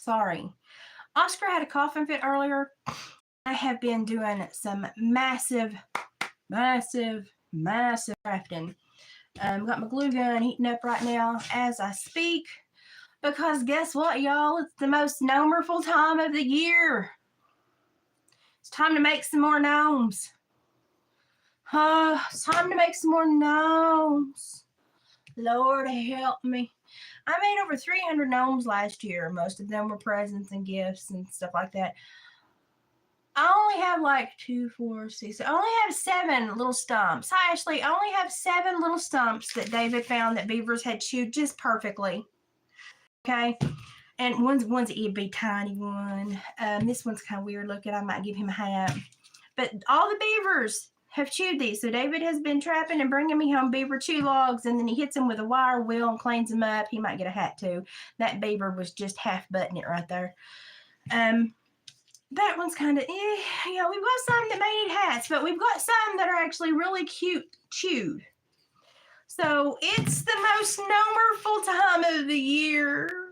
Sorry. Oscar had a coughing fit earlier. I have been doing some massive crafting. Got my glue gun heating up right now as I speak. Because guess what, y'all? It's the most gnomerful time of the year. It's time to make some more gnomes. It's time to make some more gnomes. Lord help me. I made over 300 gnomes last year. Most of them were presents and gifts and stuff like that. I only have like 2, 4, 6. I only have 7 little stumps. Hi, Ashley. I only have 7 little stumps that David found that beavers had chewed just perfectly. Okay. And one's a itty bitty tiny one. This one's kind of weird looking. I might give him a hat. But all the beavers have chewed these. So David has been trapping and bringing me home beaver chew logs, and then he hits them with a wire wheel and cleans them up. He might get a hat too. That beaver was just half butting it right there. That one's kind of, yeah, we've got some that may need hats, but we've got some that are actually really cute chewed. So it's the most gnomerful time of the year.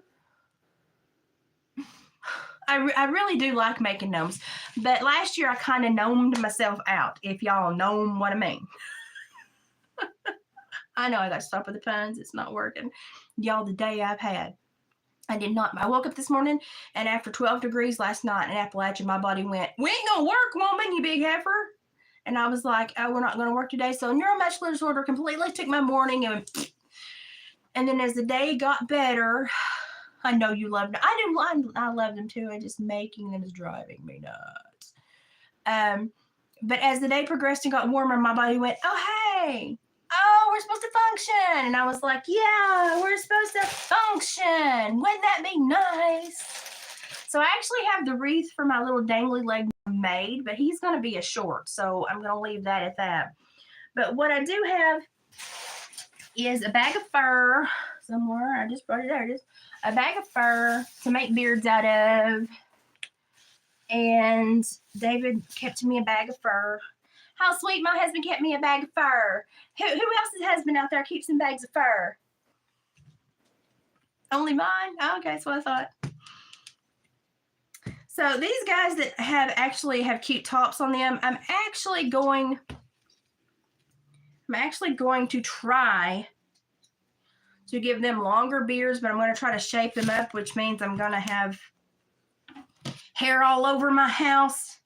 I really do like making gnomes, but last year I kind of gnomed myself out, if y'all know what I mean. I know I got to stop with the puns. It's not working. Y'all, the day I've had. I woke up this morning, and after 12 degrees last night in Appalachia, my body went, "We ain't going to work, woman, you big heifer." And I was like, "Oh, we're not going to work today." So neuromuscular disorder completely took my morning. And then as the day got better, I know you love them. I love them too. And just making them is driving me nuts. But as the day progressed and got warmer, my body went, "Oh, hey. Oh, we're supposed to function." And I was like, "Yeah, we're supposed to function. Wouldn't that be nice?" So I actually have the wreath for my little dangly leg made, but he's going to be a short. So I'm going to leave that at that. But what I do have is a bag of fur somewhere. I just brought it there. Just a bag of fur to make beards out of. And David kept me a bag of fur. How sweet, my husband kept me a bag of fur. Who else's husband out there keeps some bags of fur? Only mine? Oh, okay, that's what I thought. So these guys that have cute tops on them, I'm actually going to try to give them longer beards, but I'm going to try to shape them up, which means I'm going to have hair all over my house.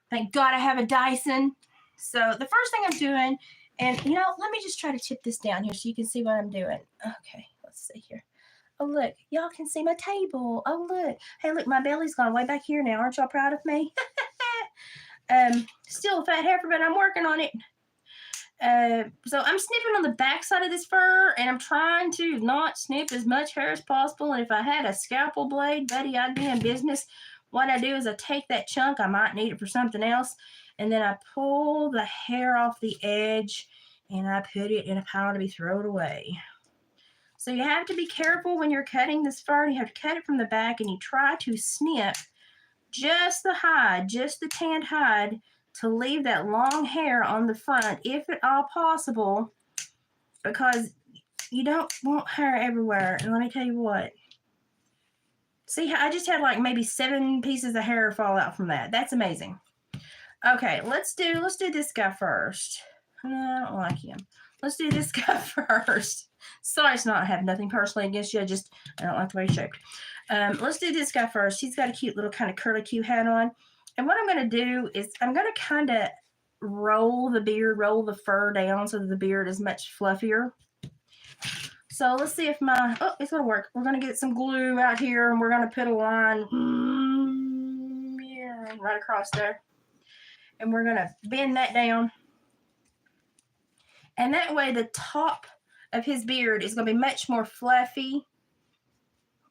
Thank God I have a Dyson. So the first thing I'm doing, and let me just try to tip this down here so you can see what I'm doing. Okay, let's see here. Oh, look, y'all can see my table. Oh, look. Hey, look, my belly's gone way back here now. Aren't y'all proud of me? Still a fat heifer, but I'm working on it. So I'm snipping on the back side of this fur, and I'm trying to not snip as much hair as possible. And if I had a scalpel blade, buddy, I'd be in business. What I do is I take that chunk. I might need it for something else. And then I pull the hair off the edge, and I put it in a pile to be thrown away. So you have to be careful when you're cutting this fur. You have to cut it from the back, and you try to snip just the hide, just the tanned hide, to leave that long hair on the front, if at all possible, because you don't want hair everywhere. And let me tell you what. See, I just had like maybe 7 pieces of hair fall out from that. That's amazing. Okay, let's do this guy first. I don't like him. Let's do this guy first. Sorry, it's not. I have nothing personally against you. I don't like the way he's shaped. Let's do this guy first. He's got a cute little kind of curlicue hat on. And what I'm going to do is I'm going to kind of roll the fur down so that the beard is much fluffier. So let's see if it's going to work. We're going to get some glue out here, and we're going to put a line right across there. And we're going to bend that down. And that way the top of his beard is going to be much more fluffy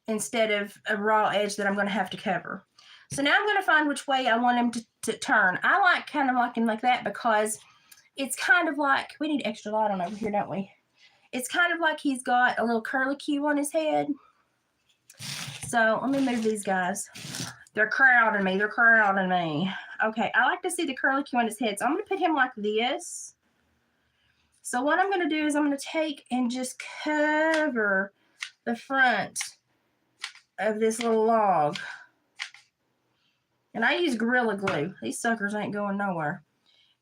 instead of a raw edge that I'm going to have to cover. So now I'm going to find which way I want him to turn. I like kind of liking like that because it's kind of like, we need extra light on over here, don't we? It's kind of like he's got a little curlicue on his head. So let me move these guys. They're crowding me. Okay, I like to see the curlicue on his head. So I'm going to put him like this. So what I'm going to do is I'm going to take and just cover the front of this little log. And I use Gorilla Glue. These suckers ain't going nowhere.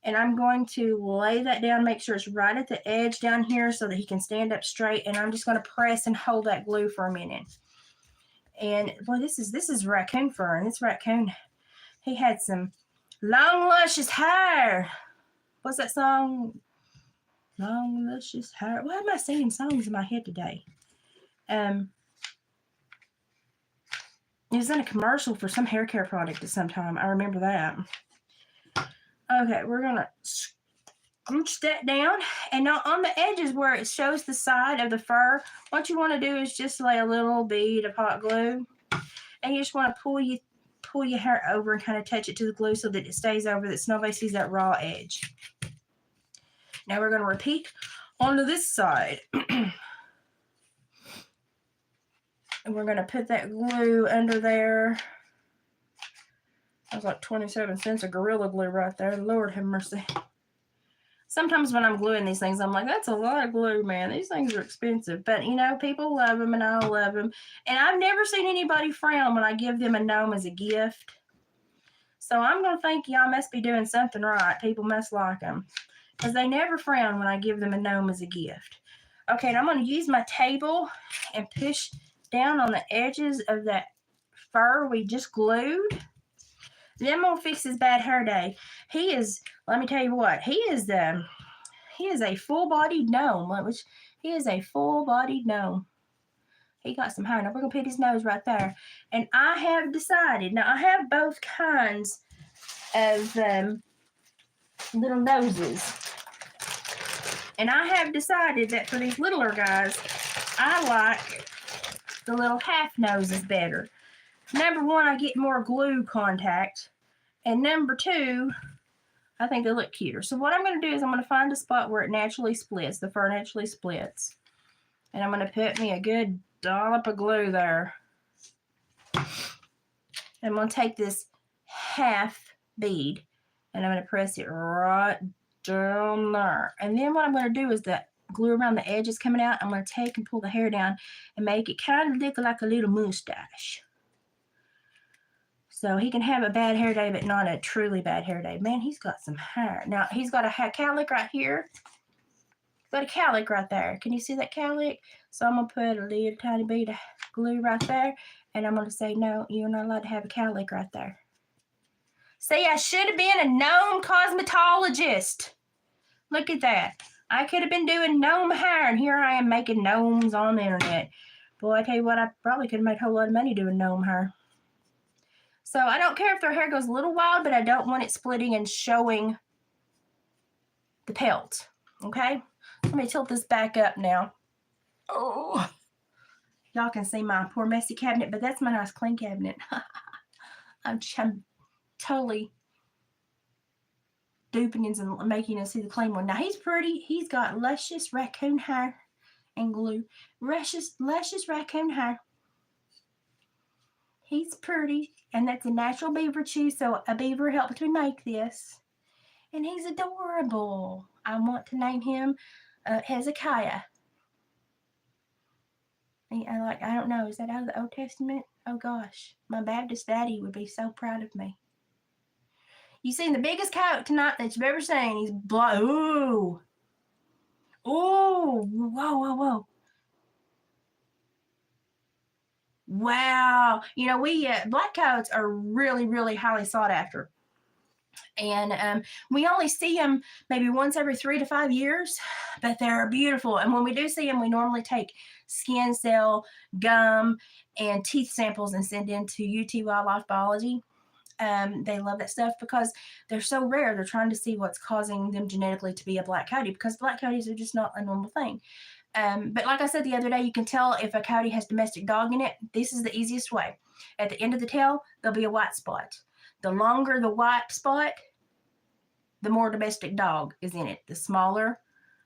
And I'm going to lay that down, make sure it's right at the edge down here so that he can stand up straight. And I'm just going to press and hold that glue for a minute. And boy, this is raccoon fur. And this raccoon, he had some long, luscious hair. What's that song? Long, luscious hair. Why am I singing songs in my head today? He was in a commercial for some hair care product at some time. I remember that. Okay, we're going to scooch that down. And now on the edges where it shows the side of the fur, what you want to do is just lay a little bead of hot glue. And you just want to pull your hair over and kind of touch it to the glue so that it stays over, that nobody sees that raw edge. Now we're going to repeat onto this side. And we're going to put that glue under there. That was like 27 cents of Gorilla Glue right there. Lord have mercy. Sometimes when I'm gluing these things, I'm like, that's a lot of glue, man. These things are expensive. But, you know, people love them and I love them. And I've never seen anybody frown when I give them a gnome as a gift. So I'm going to think y'all must be doing something right. People must like them. Because they never frown when I give them a gnome as a gift. Okay, and I'm going to use my table and push down on the edges of that fur we just glued. Then I'm going to fix his bad hair day. He is, let me tell you what, he is a full-bodied gnome. He is a full-bodied gnome. He got some hair. Now we're going to put his nose right there. And I have decided, now I have both kinds of little noses. And I have decided that for these littler guys, I like the little half noses better. Number one, I get more glue contact. And number two, I think they look cuter. So what I'm going to do is I'm going to find a spot where it naturally splits, the fur naturally splits. And I'm going to put me a good dollop of glue there. I'm going to take this half bead and I'm going to press it right down there. And then what I'm going to do is the glue around the edges coming out, I'm going to take and pull the hair down and make it kind of look like a little mustache. So he can have a bad hair day, but not a truly bad hair day. Man, he's got some hair. Now, he's got a cowlick right here. He's got a cowlick right there. Can you see that cowlick? So I'm going to put a little tiny bit of glue right there. And I'm going to say, no, you're not allowed to have a cowlick right there. See, I should have been a gnome cosmetologist. Look at that. I could have been doing gnome hair, and here I am making gnomes on the internet. Boy, I tell you what, I probably could have made a whole lot of money doing gnome hair. So I don't care if their hair goes a little wild, but I don't want it splitting and showing the pelt. Okay? Let me tilt this back up now. Oh, y'all can see my poor messy cabinet, but that's my nice clean cabinet. I'm totally duping and making you see the clean one. Now he's pretty. He's got luscious raccoon hair and glue. Luscious raccoon hair. He's pretty, and that's a natural beaver chew, so a beaver helped me make this. And he's adorable. I want to name him Hezekiah. I don't know, is that out of the Old Testament? Oh gosh, my Baptist daddy would be so proud of me. You seen the biggest coyote tonight that you've ever seen. He's black. Ooh. Ooh. Whoa. Wow. You know, black coyotes are really, really highly sought after. And we only see them maybe once every 3 to 5 years, but they're beautiful. And when we do see them, we normally take skin cell, gum, and teeth samples and send in to UT Wildlife Biology. They love that stuff because they're so rare. They're trying to see what's causing them genetically to be a black coyote, because black coyotes are just not a normal thing. But like I said the other day, you can tell if a coyote has domestic dog in it. This is the easiest way. At the end of the tail, there'll be a white spot. The longer the white spot, the more domestic dog is in it. The smaller,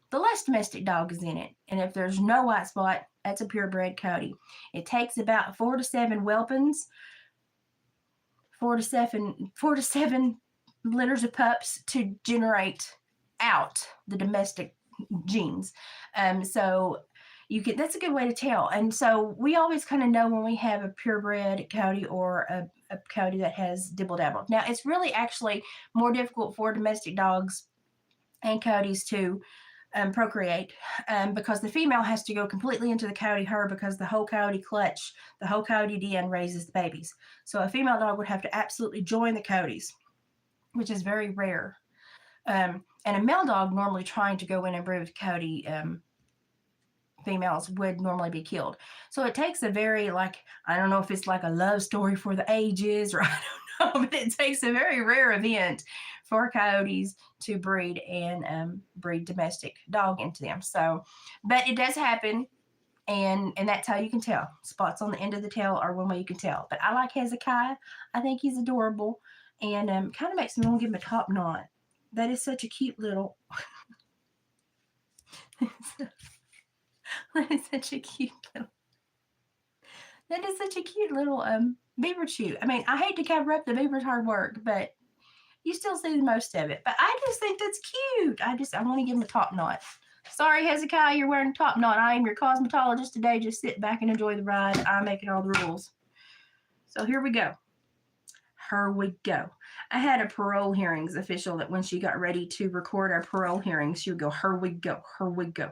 the less domestic dog is in it. And if there's no white spot, that's a purebred coyote. It takes about 4 to 7 whelpings, 4 to 7 litters of pups to generate out the domestic genes. So that's a good way to tell. And so we always kind of know when we have a purebred coyote or a coyote that has dibble dabble. Now, it's really actually more difficult for domestic dogs and coyotes to procreate because the female has to go completely into the coyote herd because the whole coyote clutch, the whole coyote den raises the babies. So a female dog would have to absolutely join the coyotes, which is very rare. And a male dog normally trying to go in and breed with coyote females would normally be killed. So it takes a very, like, I don't know if it's like a love story for the ages or I don't know, but it takes a very rare event for coyotes to breed and breed domestic dog into them. So, but it does happen. And that's how you can tell. Spots on the end of the tail are one way you can tell. But I like Hezekiah. I think he's adorable and kind of makes me want to give him a top knot. That is such a cute little... That is such a cute little beaver chew. I mean, I hate to cover up the beaver's hard work, but you still see the most of it. But I just think that's cute. I want to give him a top knot. Sorry, Hezekiah, you're wearing a top knot. I am your cosmetologist today. Just sit back and enjoy the ride. I'm making all the rules. So here we go. Here we go. I had a parole hearings official that when she got ready to record our parole hearings, she would go, here we go, here we go.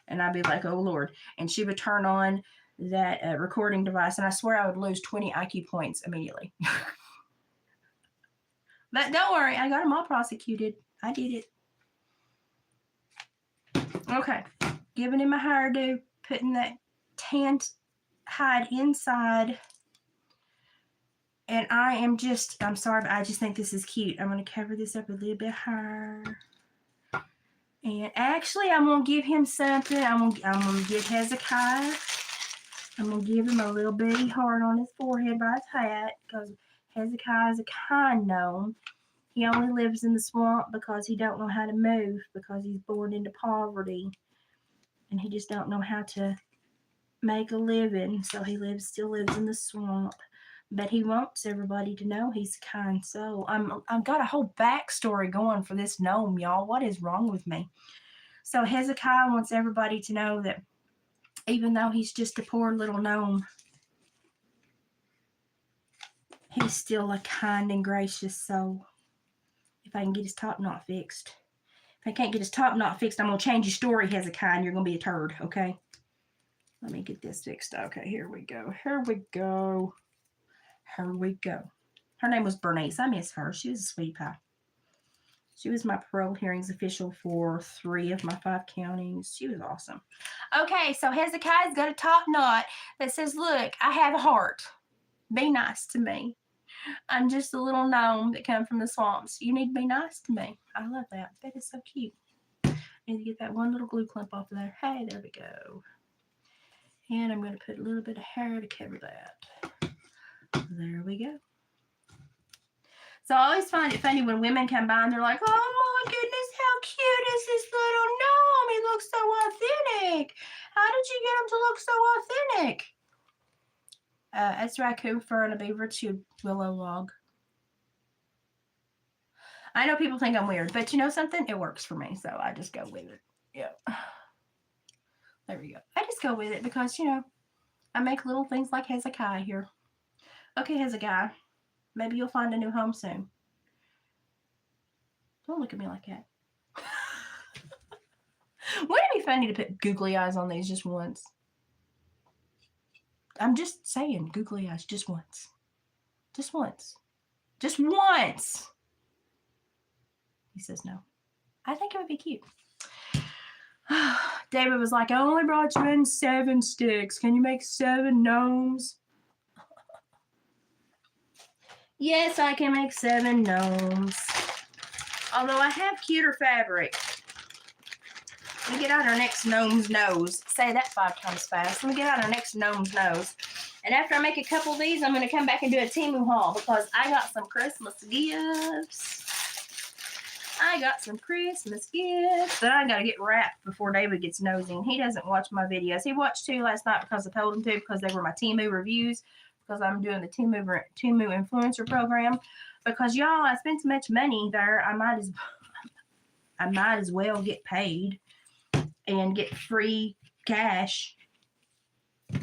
And I'd be like, oh, Lord. And she would turn on that recording device, and I swear I would lose 20 IQ points immediately. But don't worry, I got them all prosecuted. I did it. Okay. Giving him a hairdo, putting that tanned hide inside. And I'm sorry, but I just think this is cute. I'm going to cover this up with a little bit of hair. And actually, I'm going to give him something. I'm going to give Hezekiah. I'm going to give him a little bitty heart on his forehead by his hat because Hezekiah is a kind gnome. He only lives in the swamp because he don't know how to move because he's born into poverty. And he just don't know how to make a living. So he still lives in the swamp. But he wants everybody to know he's a kind soul. I've got a whole backstory going for this gnome, y'all. What is wrong with me? So Hezekiah wants everybody to know that even though he's just a poor little gnome, he's still a kind and gracious soul. If I can get his top knot fixed. If I can't get his top knot fixed, I'm going to change your story, Hezekiah, and you're going to be a turd, okay? Let me get this fixed. Okay, here we go. Here we go. Here we go. Her name was Bernice. I miss her. She was a sweetie pie. She was my parole hearings official for 3 of my 5 counties. She was awesome. Okay, so Hezekiah's got a top knot that says, look, I have a heart. Be nice to me. I'm just a little gnome that come from the swamps. You need to be nice to me. I love that. That is so cute. I need to get that one little glue clump off of there. Hey, there we go. And I'm going to put a little bit of hair to cover that. There we go. So I always find it funny when women come by and they're like, oh my goodness, how cute is this little gnome? He looks so authentic. How did you get him to look so authentic? It's raccoon fur and a beaver chew willow log. I know people think I'm weird, but you know something? It works for me, so I just go with it. Yeah. There we go. I just go with it because, you know, I make little things like Hezekiah here. Okay, Hezekiah. Maybe you'll find a new home soon. Don't look at me like that. Wouldn't it be funny to put googly eyes on these just once? I'm just saying, googly eyes just once. Just once. Just once. He says no. I think it would be cute. David was like, I only brought you in 7 sticks. Can you make 7 gnomes? Yes, I can make 7 gnomes. Although I have cuter fabric. Let me get out our next gnome's nose. Say that 5 times fast. Let me get out our next gnome's nose. And after I make a couple of these, I'm going to come back and do a Temu haul because I got some Christmas gifts. I got some Christmas gifts that I got to get wrapped before David gets nosy. And he doesn't watch my videos. He watched 2 last night because I told him to because they were my Temu reviews. Because I'm doing the Temu influencer program. Because y'all, I spent so much money there, I might as well get paid and get free cash,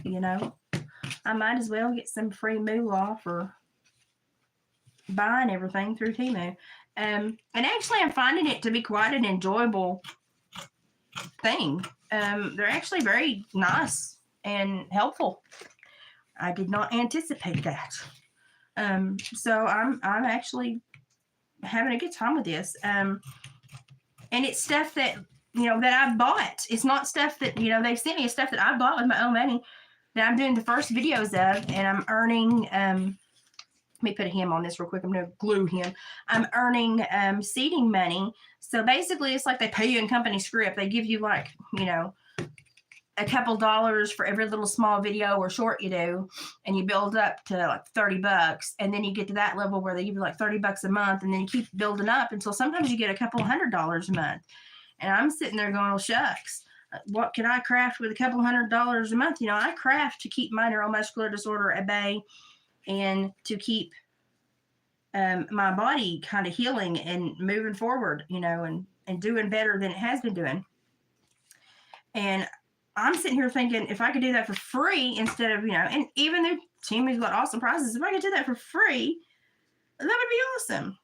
I might as well get some free moolah for buying everything through Temu. And actually, I'm finding it to be quite an enjoyable thing. They're actually very nice and helpful. I did not anticipate that. So I'm actually having a good time with this. And it's stuff that that I've bought. It's not stuff that they've sent me. It's stuff that I bought with my own money that I'm doing the first videos of, and I'm earning. Let me put him on this real quick. I'm going to glue him. I'm earning seeding money. So basically, it's like they pay you in company script. They give you like, a couple dollars for every little small video or short you do, and you build up to like $30, and then you get to that level where they give you like $30 a month, and then you keep building up until sometimes you get a couple $100 a month. And I'm sitting there going, well, shucks, what can I craft with a couple $100 a month? I craft to keep my neuromuscular disorder at bay and to keep my body kind of healing and moving forward, and doing better than it has been doing. And I'm sitting here thinking, if I could do that for free instead of, and even though Temu's got awesome prices, if I could do that for free, that would be awesome.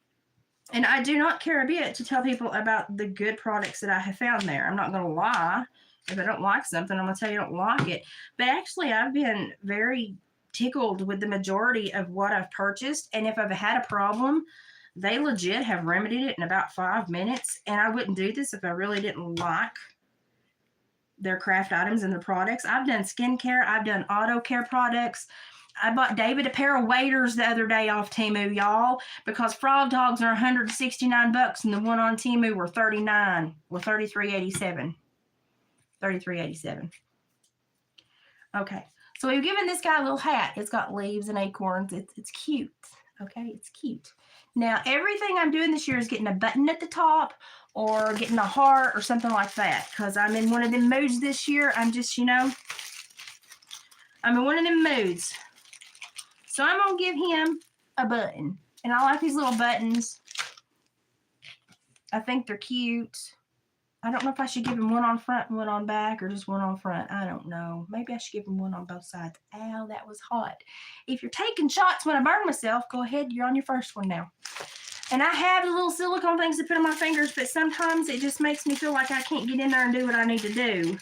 And I do not care a bit to tell people about the good products that I have found there. I'm not going to lie. If I don't like something, I'm going to tell you I don't like it. But actually, I've been very tickled with the majority of what I've purchased. And if I've had a problem, they legit have remedied it in about 5 minutes. And I wouldn't do this if I really didn't like their craft items and their products. I've done skincare. I've done auto care products. I bought David a pair of waders the other day off Temu, y'all, because frog dogs are $169 and the one on Temu were $39 or $33.87. $33.87. Okay. So we've given this guy a little hat. It's got leaves and acorns. It's cute. Okay, it's cute. Now, everything I'm doing this year is getting a button at the top or getting a heart or something like that, because I'm in one of them moods this year. I'm just, I'm in one of them moods. So I'm going to give him a button. And I like these little buttons. I think they're cute. I don't know if I should give him one on front and one on back, or just one on front. I don't know. Maybe I should give him one on both sides. Ow, that was hot. If you're taking shots when I burn myself, go ahead. You're on your first one now. And I have the little silicone things to put on my fingers, but sometimes it just makes me feel like I can't get in there and do what I need to do.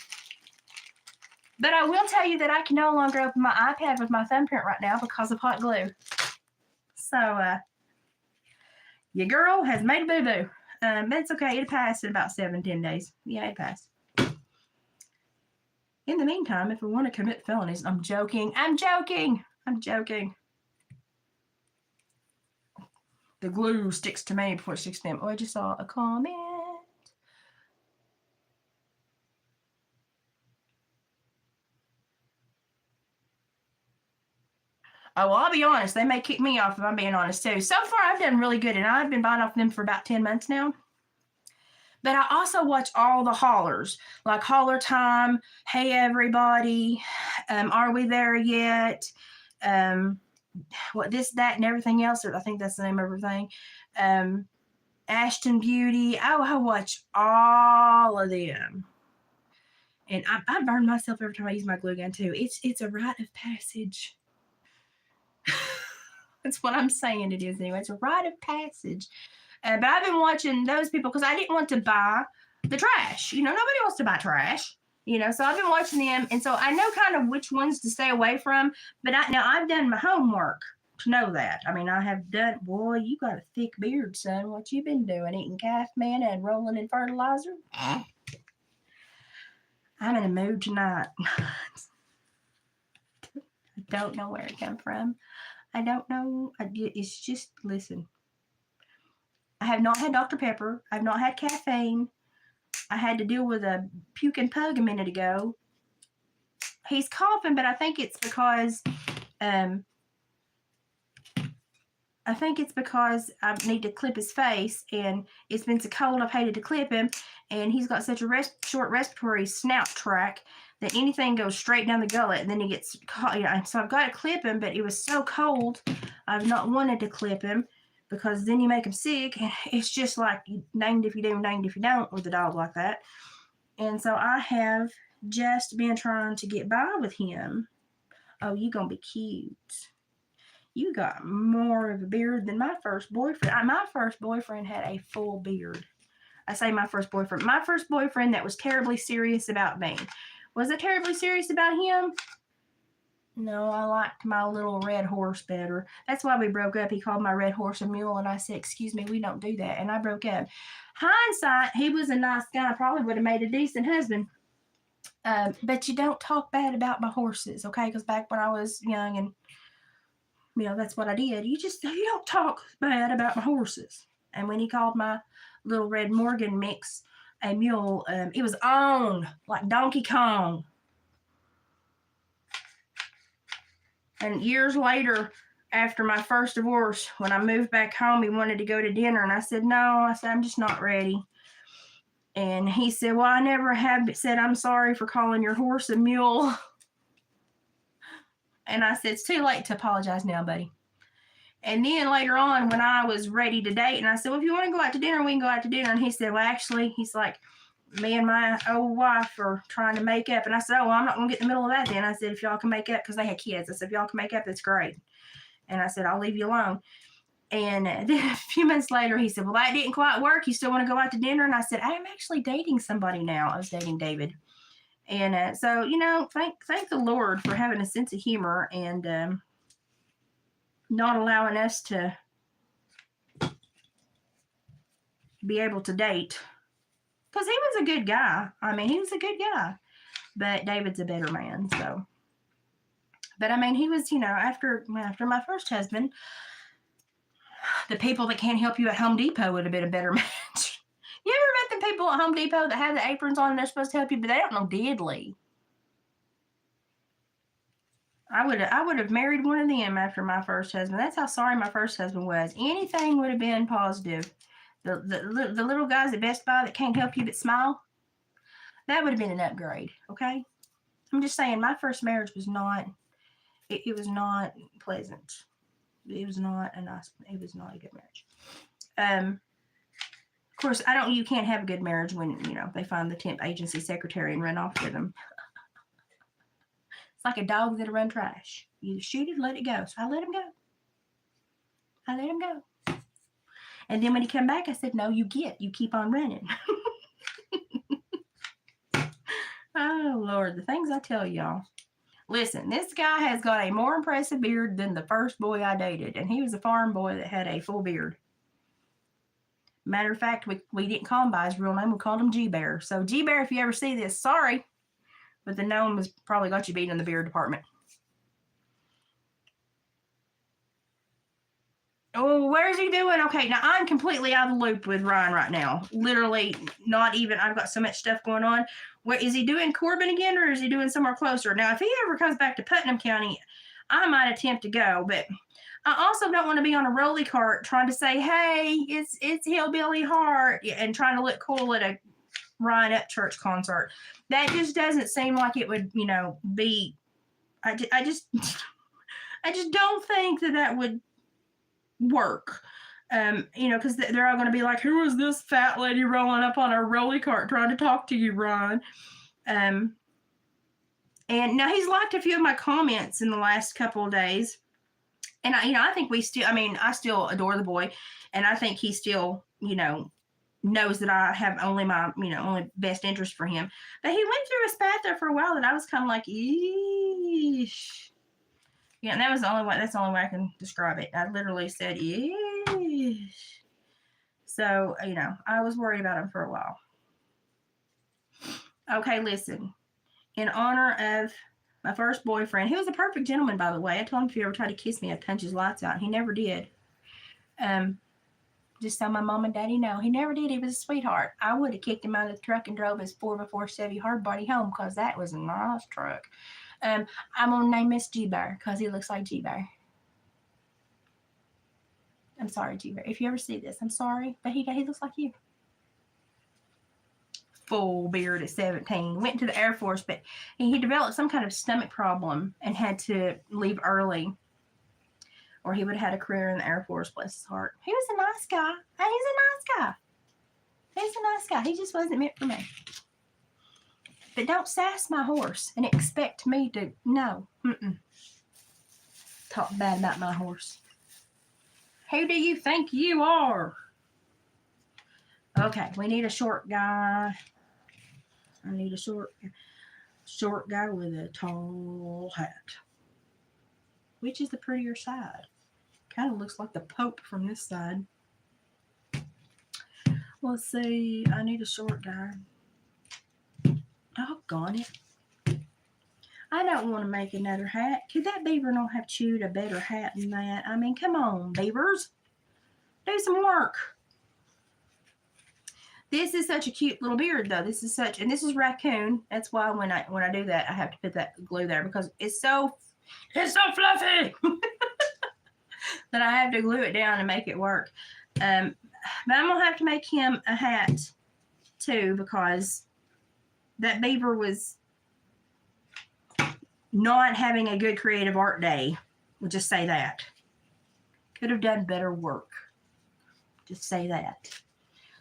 But I will tell you that I can no longer open my iPad with my thumbprint right now because of hot glue. So, your girl has made a boo-boo. But it's okay. It'll pass in about 7-10 days. Yeah, it passed. In the meantime, if we want to commit felonies, I'm joking. The glue sticks to me before it sticks to them. Oh, I just saw a comment. Oh, well, I'll be honest. They may kick me off if I'm being honest, too. So far, I've done really good, and I've been buying off them for about 10 months now. But I also watch all the haulers, like Hauler Time, Hey Everybody, Are We There Yet? What this, that, and everything else. I think that's the name of everything. Ashton Beauty. Oh, I watch all of them. And I burn myself every time I use my glue gun, too. It's a rite of passage. That's what I'm saying it is anyway. It's a rite of passage. But I've been watching those people because I didn't want to buy the trash. Nobody wants to buy trash. So I've been watching them. And so I know kind of which ones to stay away from. But now I've done my homework to know that. I mean, I have done, boy, you got a thick beard, son. What you been doing? Eating calf manna and rolling in fertilizer? I'm in a mood tonight. I don't know where it came from. I don't know. It's just, listen. I have not had Dr. Pepper. I've not had caffeine. I had to deal with a puking pug a minute ago. He's coughing, but I think it's because I need to clip his face, and it's been so cold I've hated to clip him, and he's got such a short respiratory snout tract that anything goes straight down the gullet, and then he gets caught. So I've got to clip him, but it was so cold, I've not wanted to clip him because then you make him sick. And it's just like danged if you do, danged if you don't with a dog like that. And so I have just been trying to get by with him. Oh, you gonna be cute. You got more of a beard than my first boyfriend. My first boyfriend had a full beard. I say my first boyfriend. My first boyfriend that was terribly serious about me. Was I terribly serious about him? No, I liked my little red horse better. That's why we broke up. He called my red horse a mule, and I said, excuse me, we don't do that. And I broke up. Hindsight, he was a nice guy. Probably would have made a decent husband. But you don't talk bad about my horses, okay? Because back when I was young and, that's what I did. You don't talk bad about my horses. And when he called my little red Morgan mix a mule, it was on like Donkey Kong. And years later, after my first divorce, when I moved back home, he wanted to go to dinner. And I said, no. I said, I'm just not ready. And he said, well, I never have said I'm sorry for calling your horse a mule. And I said, it's too late to apologize now, buddy. And then later on, when I was ready to date, and I said, well, if you want to go out to dinner, we can go out to dinner. And he said, well, actually, he's like, me and my old wife are trying to make up. And I said, oh, well, I'm not going to get in the middle of that then. I said, if y'all can make up, because they had kids. I said, if y'all can make up, that's great. And I said, I'll leave you alone. And then a few months later, he said, well, that didn't quite work. You still want to go out to dinner? And I said, I'm actually dating somebody now. I was dating David. And so, thank the Lord for having a sense of humor and not allowing us to be able to date. Because he was a good guy. I mean, he was a good guy. But David's a better man, so. But, I mean, he was, after my first husband, the people that can't help you at Home Depot would have been a better match. You ever met the people at Home Depot that have the aprons on and they're supposed to help you, but they don't know diddly? I would have married one of them after my first husband. That's how sorry my first husband was. Anything would have been positive. The little guys at Best Buy that can't help you but smile, that would have been an upgrade, okay? I'm just saying my first marriage was not, it was not pleasant. It was not a good marriage. Of course, you can't have a good marriage when, they find the temp agency secretary and run off with them. It's like a dog that'll run trash. You shoot it, let it go. So I let him go. And then when he come back, I said, no, you keep on running. Oh, Lord, the things I tell y'all. Listen, this guy has got a more impressive beard than the first boy I dated, and he was a farm boy that had a full beard. Matter of fact, we didn't call him by his real name. We called him G-Bear. So, G-Bear, if you ever see this, sorry, but the gnome has probably got you beat in the beard department. Oh, where's he doing? Okay, now I'm completely out of the loop with Ryan right now. Literally, not even. I've got so much stuff going on. Where is he doing Corbin again, or is he doing somewhere closer? Now, if he ever comes back to Putnam County, I might attempt to go, but I also don't want to be on a rolly cart trying to say, "Hey, it's Hillbilly Heart," and trying to look cool at a Ryan Upchurch concert. That just doesn't seem like it would, be. I just don't think that would work. Because they're all going to be like, who is this fat lady rolling up on a rolly cart trying to talk to you, Ron? And now he's liked a few of my comments in the last couple of days. And I think I still adore the boy. And I think he still, knows that I have only my, only best interest for him. But he went through a spat there for a while that I was kind of like, eesh. Yeah, and that's the only way I can describe it. I literally said, eesh. So, I was worried about him for a while. Okay, listen. In honor of my first boyfriend, he was a perfect gentleman, by the way. I told him if he ever tried to kiss me, I'd punch his lights out. He never did. Just so my mom and daddy know, he never did. He was a sweetheart. I would have kicked him out of the truck and drove his 4x4 Chevy hardbody home because that was a nice truck. I'm going to name Miss G-Bear because he looks like G-Bear. I'm sorry, G-Bear. If you ever see this, I'm sorry, but he looks like you. Full beard at 17. Went to the Air Force, but he developed some kind of stomach problem and had to leave early, or he would have had a career in the Air Force, bless his heart. He was a nice guy. He's a nice guy. He just wasn't meant for me. But don't sass my horse and expect me to, no. Talk bad about my horse. Who do you think you are? Okay, we need a short guy. I need a short guy with a tall hat. Which is the prettier side? Kind of looks like the Pope from this side. Let's see. I need a short guy. Doggone it. I don't want to make another hat. Could that beaver not have chewed a better hat than that? I mean, come on, beavers. Do some work. This is such a cute little beard, though. This is such, and this is raccoon. That's why when I do that, I have to put that glue there because it's so fluffy that I have to glue it down and make it work. But I'm gonna have to make him a hat too because that beaver was not having a good creative art day. We'll just say that. Could have done better work. Just say that.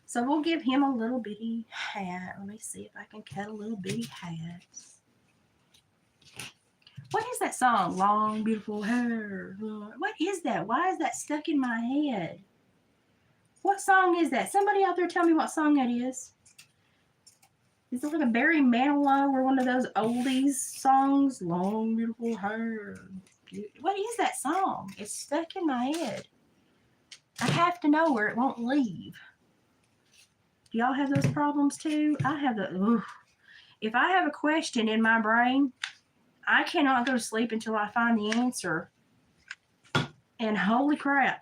So we'll give him a little bitty hat. Let me see if I can cut a little bitty hat. What is that song? Long, beautiful hair. What is that? Why is that stuck in my head? What song is that? Somebody out there tell me what song that is. Is it like a Barry Manilow or one of those oldies songs? Long, beautiful hair. What is that song? It's stuck in my head. I have to know where it won't leave. Do y'all have those problems too? I have if I have a question in my brain, I cannot go to sleep until I find the answer. And holy crap,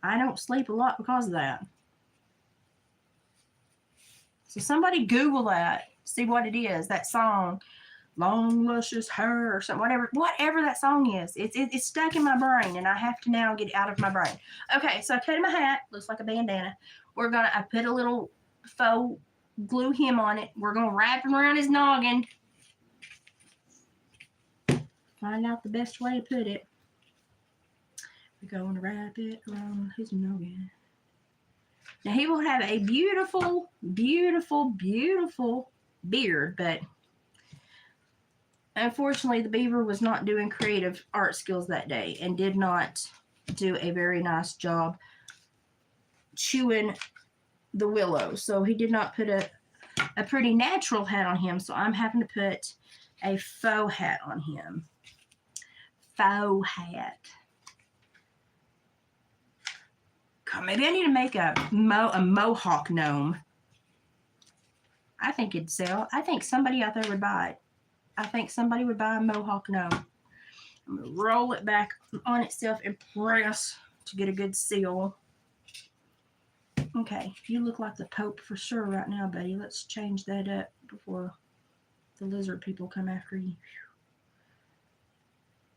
I don't sleep a lot because of that. So somebody Google that, see what it is, that song, long luscious hair or something, whatever that song is. It's stuck in my brain and I have to now get it out of my brain. Okay, so I cut him a hat, looks like a bandana. I put a little faux glue hem on it. We're gonna wrap him around his noggin. Find out the best way to put it. We're going to wrap it around his noggin. Now he will have a beautiful, beautiful, beautiful beard, but unfortunately the beaver was not doing creative art skills that day and did not do a very nice job chewing the willow. So he did not put a pretty natural hat on him. So I'm having to put a faux hat on him. Faux hat. God, maybe I need to make a mohawk gnome. I think it'd sell. I think somebody out there would buy it. I think somebody would buy a mohawk gnome. I'm going to roll it back on itself and press to get a good seal. Okay, you look like the Pope for sure right now, buddy. Let's change that up before the lizard people come after you.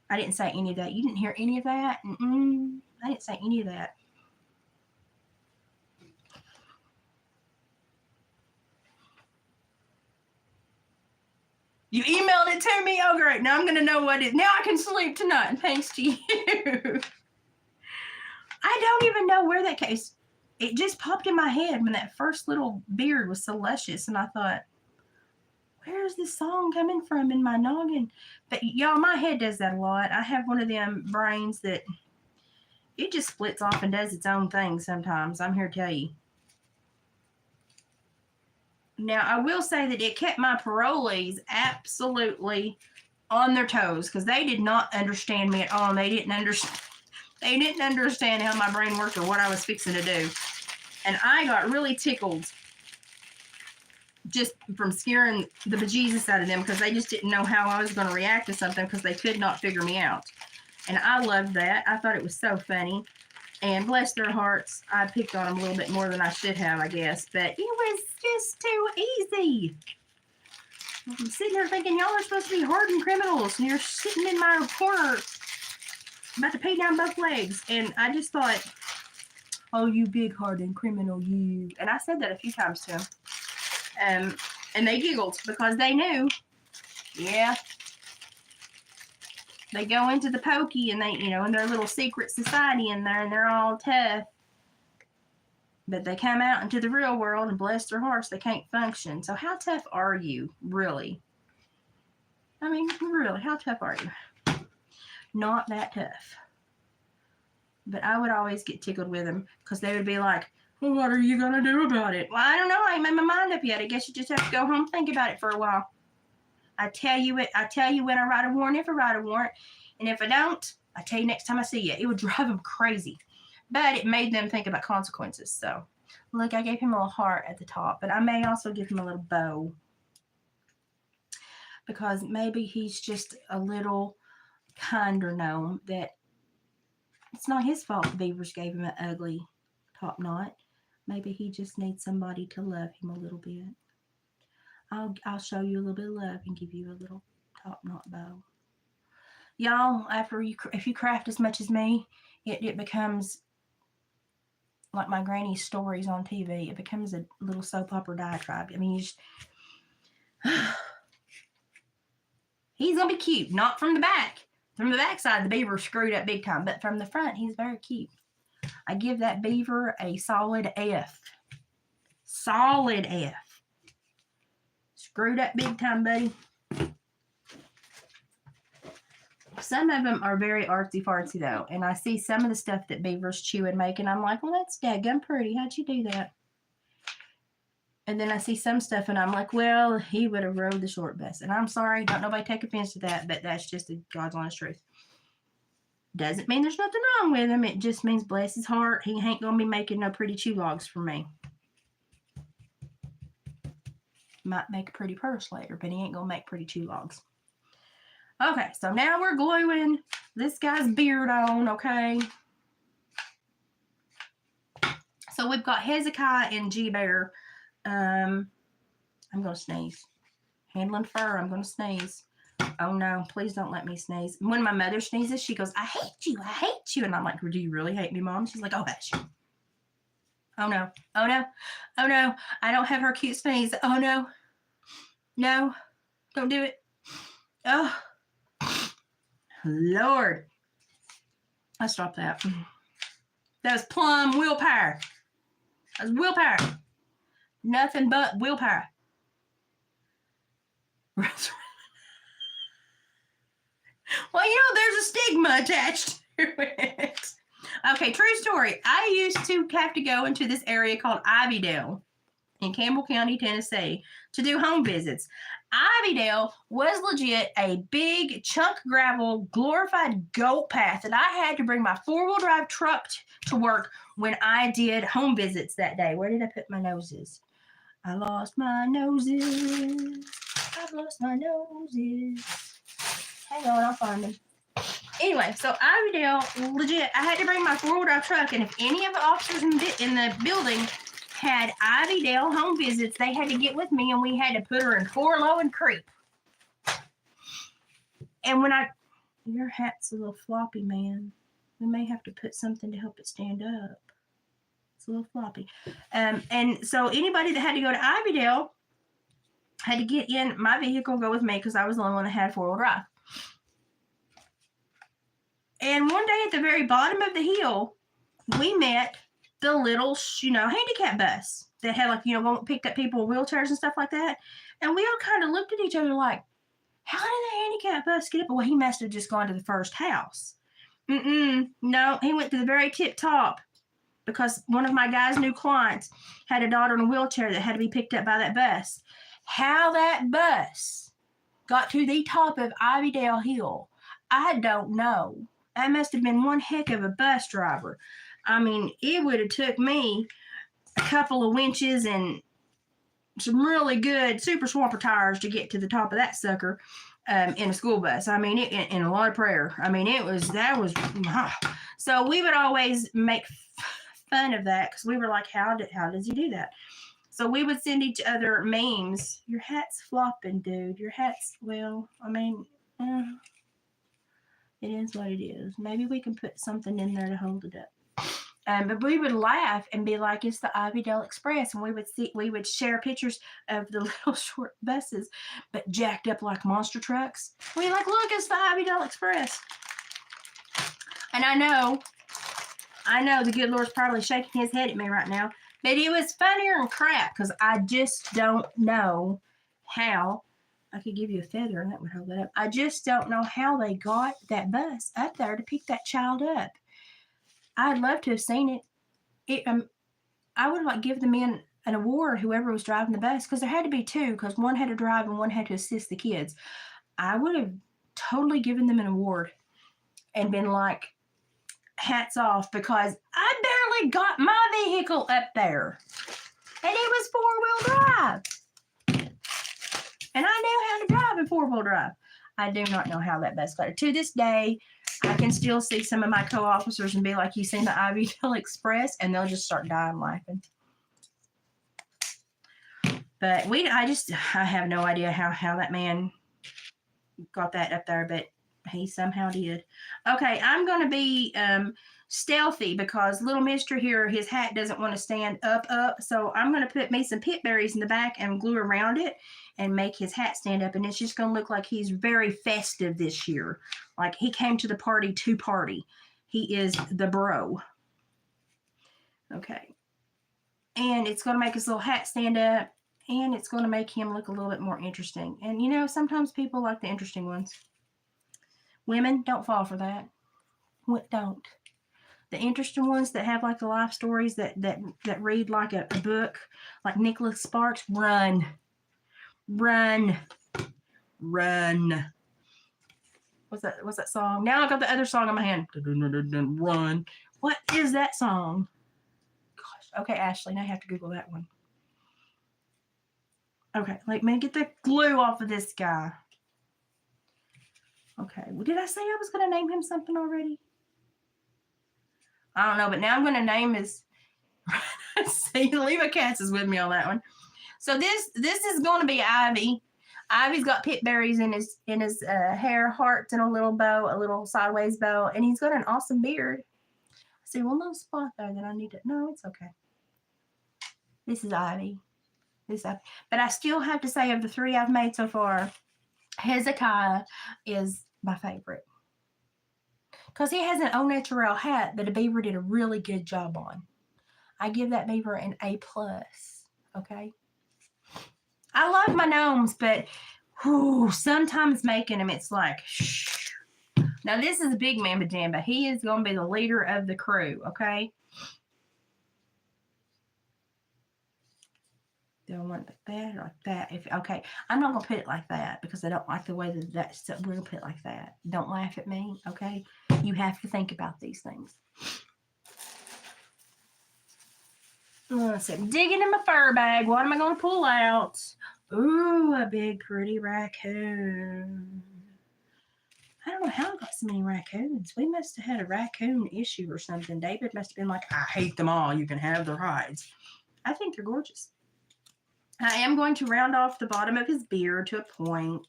I didn't say any of that. You didn't hear any of that? I didn't say any of that. You emailed it to me? Oh, great. Now I'm going to know what it is. Now I can sleep tonight, thanks to you. I don't even know where that case. It just popped in my head when that first little beard was so luscious, and I thought, where's this song coming from in my noggin? But y'all, my head does that a lot. I have one of them brains that it just splits off and does its own thing sometimes. I'm here to tell you. Now, I will say that it kept my parolees absolutely on their toes because they did not understand me at all. And they didn't understand how my brain worked or what I was fixing to do. And I got really tickled just from scaring the bejesus out of them because they just didn't know how I was going to react to something because they could not figure me out. And I loved that. I thought it was so funny. And bless their hearts, I picked on them a little bit more than I should have, I guess. But it was just too easy. I'm sitting there thinking, y'all are supposed to be hardened criminals. And you're sitting in my corner about to pay down both legs. And I just thought, oh, you big hardened criminal, you. And I said that a few times to them. And they giggled because they knew, yeah. They go into the pokey and they, in their little secret society in there and they're all tough. But they come out into the real world and bless their hearts, they can't function. So how tough are you, really? I mean, really, how tough are you? Not that tough. But I would always get tickled with them because they would be like, well, what are you going to do about it? Well, I don't know. I ain't made my mind up yet. I guess you just have to go home and think about it for a while. I tell you when I write a warrant, if I write a warrant. And if I don't, I tell you next time I see you. It would drive them crazy. But it made them think about consequences. So, look, I gave him a little heart at the top. But I may also give him a little bow. Because maybe he's just a little kinder gnome that it's not his fault the beavers gave him an ugly top knot. Maybe he just needs somebody to love him a little bit. I'll show you a little bit of love and give you a little top knot bow. Y'all, if you craft as much as me, it becomes like my granny's stories on TV. It becomes a little soap opera diatribe. I mean, you just... He's going to be cute. Not from the back. From the back side, the beaver screwed up big time. But from the front, he's very cute. I give that beaver a solid F. Solid F. Screwed up big time, buddy. Some of them are very artsy-fartsy, though. And I see some of the stuff that beavers chew and make, and I'm like, well, that's daggum pretty. How'd you do that? And then I see some stuff, and I'm like, well, he would have rode the short bus. And I'm sorry, don't nobody take offense to that, but that's just the God's honest truth. Doesn't mean there's nothing wrong with him. It just means, bless his heart, he ain't going to be making no pretty chew logs for me. Might make a pretty purse later, but he ain't going to make pretty chew logs. Okay, so now we're gluing this guy's beard on, okay? So we've got Hezekiah and G-Bear. I'm going to sneeze. Handling fur, I'm going to sneeze. Oh, no, please don't let me sneeze. When my mother sneezes, she goes, I hate you, I hate you. And I'm like, do you really hate me, Mom? She's like, oh, hush. Oh, no, oh, no, oh, no. I don't have her cute sneeze. Oh, no. No, don't do it. Oh, Lord. Let's stop that. That was plumb willpower. That was willpower. Nothing but willpower. Well, you know, there's a stigma attached to it. Okay, true story. I used to have to go into this area called Ivydale in Campbell County, Tennessee, to do home visits. Ivydale was legit a big chunk gravel, glorified goat path that I had to bring my four-wheel drive truck to work when I did home visits that day. Where did I put my noses? I lost my noses. I've lost my noses. Hang on, I'll find them. Anyway, so Ivydale, legit, I had to bring my four-wheel drive truck, and if any of the officers in the building had Ivydale home visits, they had to get with me, and we had to put her in 4 low and creep. And when your hat's a little floppy, man. We may have to put something to help it stand up. It's a little floppy. And so anybody that had to go to Ivydale had to get in my vehicle, go with me, because I was the only one that had 4-wheel drive. And one day at the very bottom of the hill, we met the little, handicap bus that had, picked up people with wheelchairs and stuff like that. And we all kind of looked at each other like, how did the handicap bus get up? Well, he must have just gone to the first house. No, he went to the very tip top because one of my guys' new clients had a daughter in a wheelchair that had to be picked up by that bus. How that bus got to the top of Ivydale Hill, I don't know. That must have been one heck of a bus driver. I mean, it would have took me a couple of winches and some really good super swamper tires to get to the top of that sucker in a school bus. I mean, in a lot of prayer. I mean, so we would always make fun of that because we were like, how does he do that? So we would send each other memes. Your hat's flopping, dude. Your hat's, it is what it is. Maybe we can put something in there to hold it up. But we would laugh and be like, it's the Ivydale Express. And we would share pictures of the little short buses, but jacked up like monster trucks. We're like, look, it's the Ivydale Express. And I know the good Lord's probably shaking his head at me right now But it was funnier than crap because I just don't know how. I could give you a feather and that would hold it up. I just don't know how they got that bus up there to pick that child up. I'd love to have seen it. I would like give the men an award, whoever was driving the bus, because there had to be two, because one had to drive and one had to assist the kids. I would have totally given them an award and been like, hats off, because I barely got my vehicle up there. And it was four-wheel drive. And I knew how to drive in four-wheel drive. I do not know how that bus got it. To this day, I can still see some of my co-officers and be like, you seen the Ivyville Express? And they'll just start dying laughing. But I have no idea how that man got that up there, but he somehow did. Okay, I'm going to be stealthy because little mister here, his hat doesn't want to stand up. So I'm going to put me some pit berries in the back and glue around it and make his hat stand up. And it's just going to look like he's very festive this year. Like he came to the party to party. He is the bro. Okay. And it's going to make his little hat stand up. And it's going to make him look a little bit more interesting. And, you know, sometimes people like the interesting ones. Women, don't fall for that. Don't. The interesting ones that have, like, the life stories that read like a book, like Nicholas Sparks, run. Run. Run. What's that song? Now I got the other song on my hand. Run. What is that song? Gosh. Okay, Ashley, now I have to Google that one. Okay, let me get the glue off of this guy. Okay, well, did I say I was going to name him something already? I don't know, but now I'm going to name his... See, Leva Katz is with me on that one. So this is going to be Ivy. Ivy's got pit berries in his hair, hearts, and a little bow, a little sideways bow, and he's got an awesome beard. I see one little spot there that I need to... No, it's okay. This is Ivy. But I still have to say, of the three I've made so far, Hezekiah is my favorite. Because he has an au naturel hat that a beaver did a really good job on. I give that beaver an A+. Okay? I love my gnomes, but sometimes making them, it's like, shh. Now, this is a big mamba jamba. He is going to be the leader of the crew, okay? Do I want it like that or like that? Okay, I'm not going to put it like that because I don't like the way that's... We're going to put it like that. Don't laugh at me, okay? You have to think about these things. Let's see. I'm digging in my fur bag. What am I going to pull out? Ooh, a big, pretty raccoon. I don't know how I got so many raccoons. We must have had a raccoon issue or something. David must have been like, I hate them all. You can have their hides. I think they're gorgeous. I am going to round off the bottom of his beard to a point.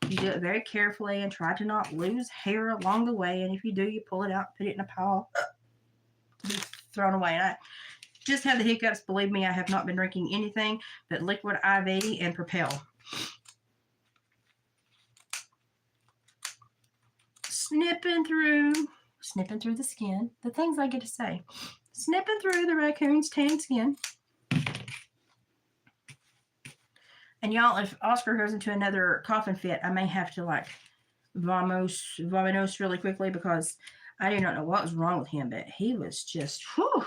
You do it very carefully and try to not lose hair along the way. And if you do, you pull it out, put it in a pile to be thrown away. And I just have the hiccups. Believe me, I have not been drinking anything but liquid IV and Propel. Snipping through the skin. The things I get to say. Snipping through the raccoon's tan skin. And y'all, if Oscar goes into another coughing fit, I may have to like vominos really quickly because I do not know what was wrong with him, but he was just, whew.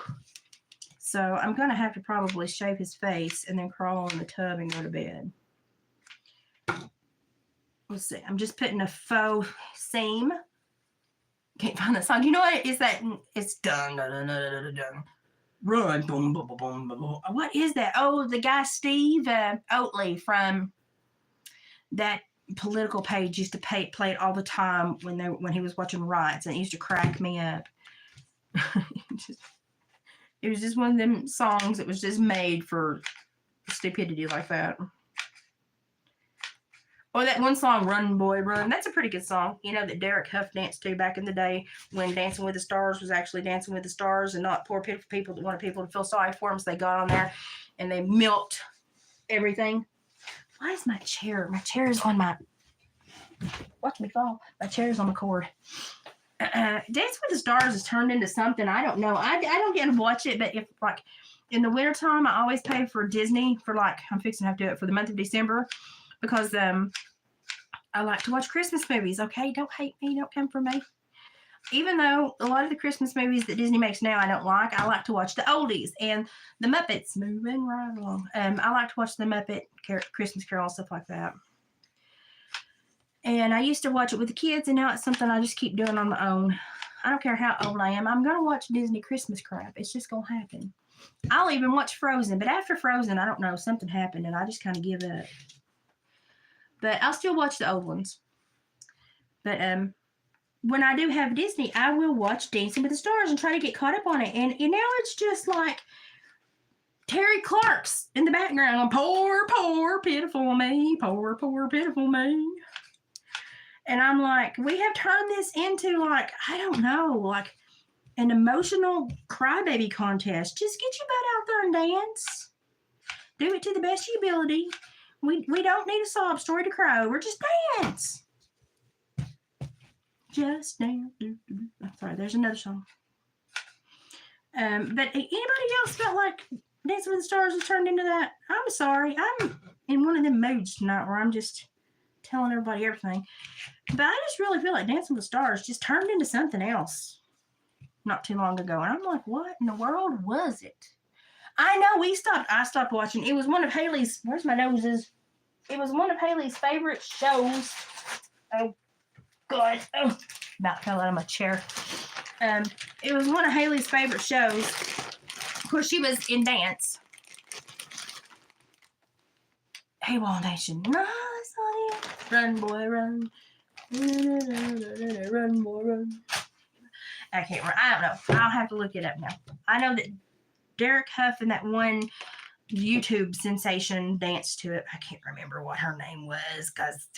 So I'm going to have to probably shave his face and then crawl in the tub and go to bed. Let's see. I'm just putting a faux seam. Can't find that song. You know what? Is that? It's dun dun dun dun dun dun. Run, boom, boom, boom, boom, boom. What is that? Oh, the guy Steve Oatley from that political page used to play it all the time when he was watching riots, and it used to crack me up. It was just one of them songs that was just made for stupidity like that. Or that one song, Run Boy Run. That's a pretty good song. You know, that Derek Huff danced to back in the day when Dancing with the Stars was actually Dancing with the Stars and not poor pitiful people that wanted people to feel sorry for them. So they got on there and they milked everything. Why is my chair? My chair is on my... Watch me fall. My chair is on the cord. Dance with the Stars has turned into something. I don't know. I don't get to watch it, but if like in the wintertime, I always pay for Disney for like, I'm fixing to have to do it for the month of December because I like to watch Christmas movies. Okay, don't hate me. Don't come for me. Even though a lot of the Christmas movies that Disney makes now I don't like, I like to watch the oldies and the Muppets. Moving right along. I like to watch the Muppet Christmas Carol and stuff like that. And I used to watch it with the kids, and now it's something I just keep doing on my own. I don't care how old I am. I'm going to watch Disney Christmas crap. It's just going to happen. I'll even watch Frozen, but after Frozen, I don't know, something happened, and I just kind of give up. But I'll still watch the old ones. But when I do have Disney, I will watch Dancing with the Stars and try to get caught up on it. And now it's just like Terry Clark's in the background. Poor, poor, pitiful me. Poor, poor, pitiful me. And I'm like, we have turned this into like, I don't know, like an emotional crybaby contest. Just get your butt out there and dance. Do it to the best of your ability. We don't need a sob story to cry over. Just dance. Just dance. Oh, sorry, there's another song. But anybody else felt like Dancing with the Stars has turned into that? I'm sorry. I'm in one of them moods tonight where I'm just telling everybody everything. But I just really feel like Dancing with the Stars just turned into something else not too long ago. And I'm like, what in the world was it? I know I stopped watching. It was one of Haley's, where's my noses? It was one of Haley's favorite shows. Oh, God. Oh, about fell out of my chair. It was one of Haley's favorite shows. Of course, she was in dance. Hey, Wall Nation. No, that's not it. Run, boy, run. Run, boy, run. I can't remember. I don't know. I'll have to look it up now. I know that Derek Huff and that one YouTube sensation danced to it. I can't remember what her name was because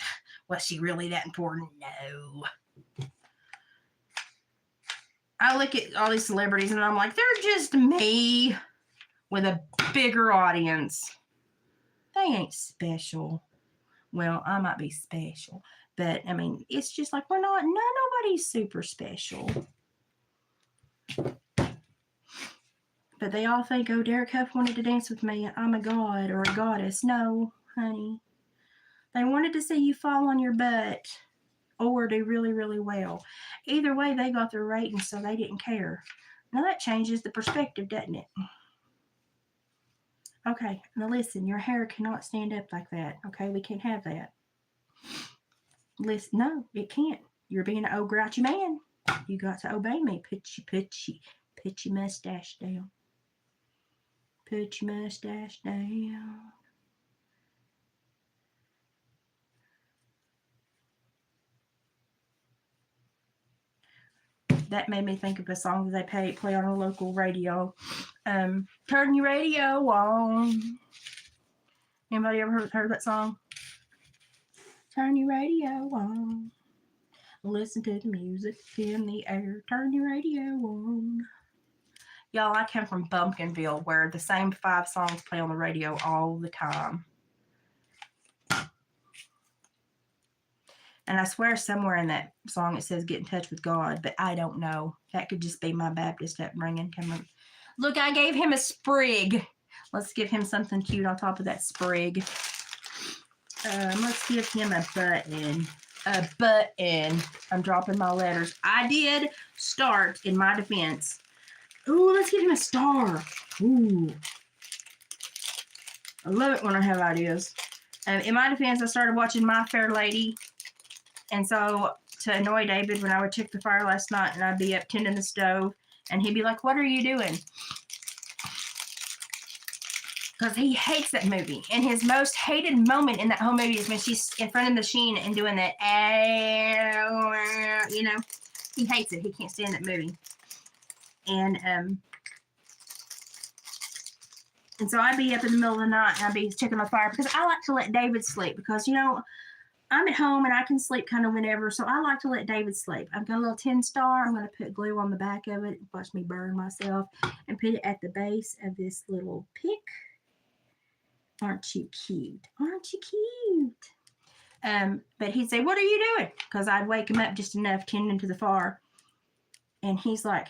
was she really that important? No. I look at all these celebrities and I'm like, they're just me with a bigger audience. They ain't special. Well, I might be special, but I mean, it's just like nobody's super special. But they all think, oh, Derek Huff wanted to dance with me. I'm a god or a goddess. No, honey. They wanted to see you fall on your butt or do really, really well. Either way, they got their ratings, so they didn't care. Now that changes the perspective, doesn't it? Okay, now listen, your hair cannot stand up like that. Okay, we can't have that. Listen, no, it can't. You're being an old grouchy man. You got to obey me. Put your mustache down. Put your mustache down. That made me think of a song that they play on a local radio. Turn your radio on. Anybody ever heard that song? Turn your radio on. Listen to the music in the air. Turn your radio on. Y'all, I come from Bumpkinville where the same 5 songs play on the radio all the time. And I swear somewhere in that song it says get in touch with God, but I don't know. That could just be my Baptist upbringing. Look, I gave him a sprig. Let's give him something cute on top of that sprig. Let's give him a button. A button. I'm dropping my letters. I did start in my defense. Ooh, let's give him a star. Ooh. I love it when I have ideas. In my defense, I started watching My Fair Lady. And so to annoy David, when I would check the fire last night and I'd be up tending the stove, and he'd be like, what are you doing? Because he hates that movie. And his most hated moment in that whole movie is when she's in front of the machine and doing that, you know, he hates it. He can't stand that movie. And so I'd be up in the middle of the night and I'd be checking my fire because I like to let David sleep because, you know, I'm at home and I can sleep kind of whenever, so I like to let David sleep. I've got a little 10 star. I'm going to put glue on the back of it, watch me burn myself, and put it at the base of this little pick. Aren't you cute? Aren't you cute? But he'd say, what are you doing? Because I'd wake him up just enough tending to the fire. And he's like,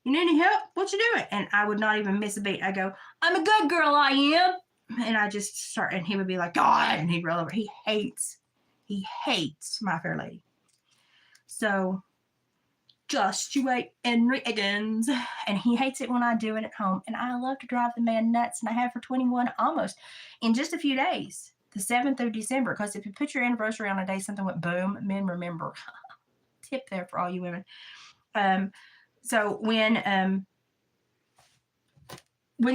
you need any help? What you doing? And I would not even miss a beat. I go, I'm a good girl, I am. And I just start, and he would be like, God, and he'd roll over. He hates My Fair Lady. So just you wait, Henry Higgins. And he hates it when I do it at home. And I love to drive the man nuts, and I have for 21 almost in just a few days, the 7th of December. Because if you put your anniversary on a day, something went boom, men remember. Tip there for all you women. So when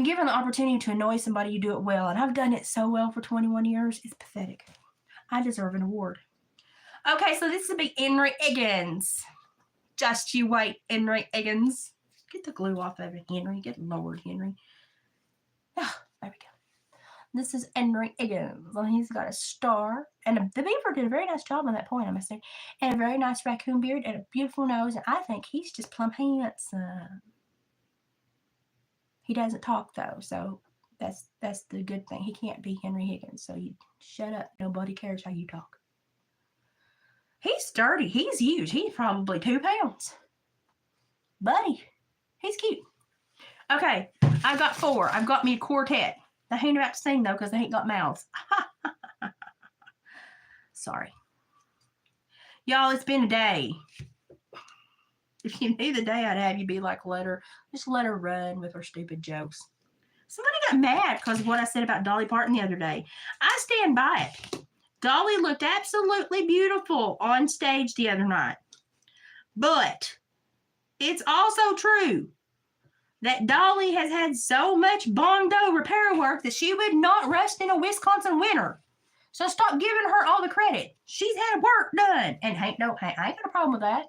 given the opportunity to annoy somebody, you do it well. And I've done it so well for 21 years. It's pathetic. I deserve an award. Okay, so this will be Henry Higgins. Just you wait, Henry Higgins. Get the glue off of it, Henry. Good Lord, Henry. Oh, there we go. This is Henry Higgins. Well, he's got a star. And the beaver did a very nice job on that point, I must say. And a very nice raccoon beard and a beautiful nose. And I think he's just plumb handsome. He doesn't talk, though, so that's the good thing. He can't be Henry Higgins, so you shut up. Nobody cares how you talk. He's sturdy. He's huge. He's probably 2 pounds. Buddy, he's cute. Okay, I've got 4. I've got me a quartet. They ain't about to sing, though, because they ain't got mouths. Sorry. Y'all, it's been a day. If you knew the day I'd have, you'd be like, just let her run with her stupid jokes. Somebody got mad because of what I said about Dolly Parton the other day. I stand by it. Dolly looked absolutely beautiful on stage the other night. But it's also true that Dolly has had so much Bondo repair work that she would not rust in a Wisconsin winter. So stop giving her all the credit. She's had work done. And I ain't got a problem with that.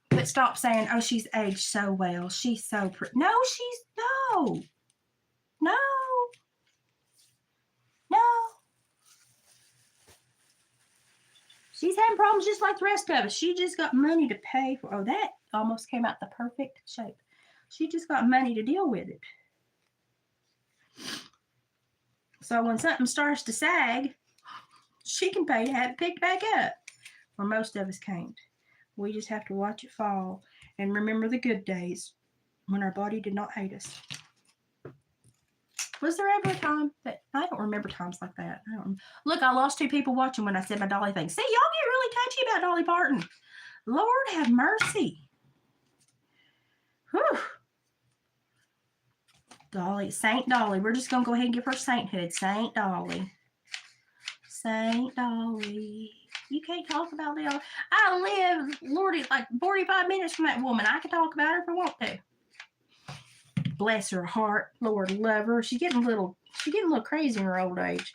But stop saying, oh, she's aged so well. She's so pretty. No. She's having problems just like the rest of us. She just got money to pay for. Oh, that almost came out the perfect shape. She just got money to deal with it. So when something starts to sag, she can pay to have it picked back up. Or most of us can't. We just have to watch it fall and remember the good days when our body did not hate us. Was there ever a time that I don't remember times like that? Look, I lost 2 people watching when I said my Dolly thing. See, y'all get really touchy about Dolly Parton. Lord have mercy. Whew. Dolly, Saint Dolly. We're just going to go ahead and give her sainthood. Saint Dolly. Saint Dolly. You can't talk about that. I live, Lordy, like 45 minutes from that woman. I can talk about her if I want to. Bless her heart. Lord love her. She's getting a little crazy in her old age.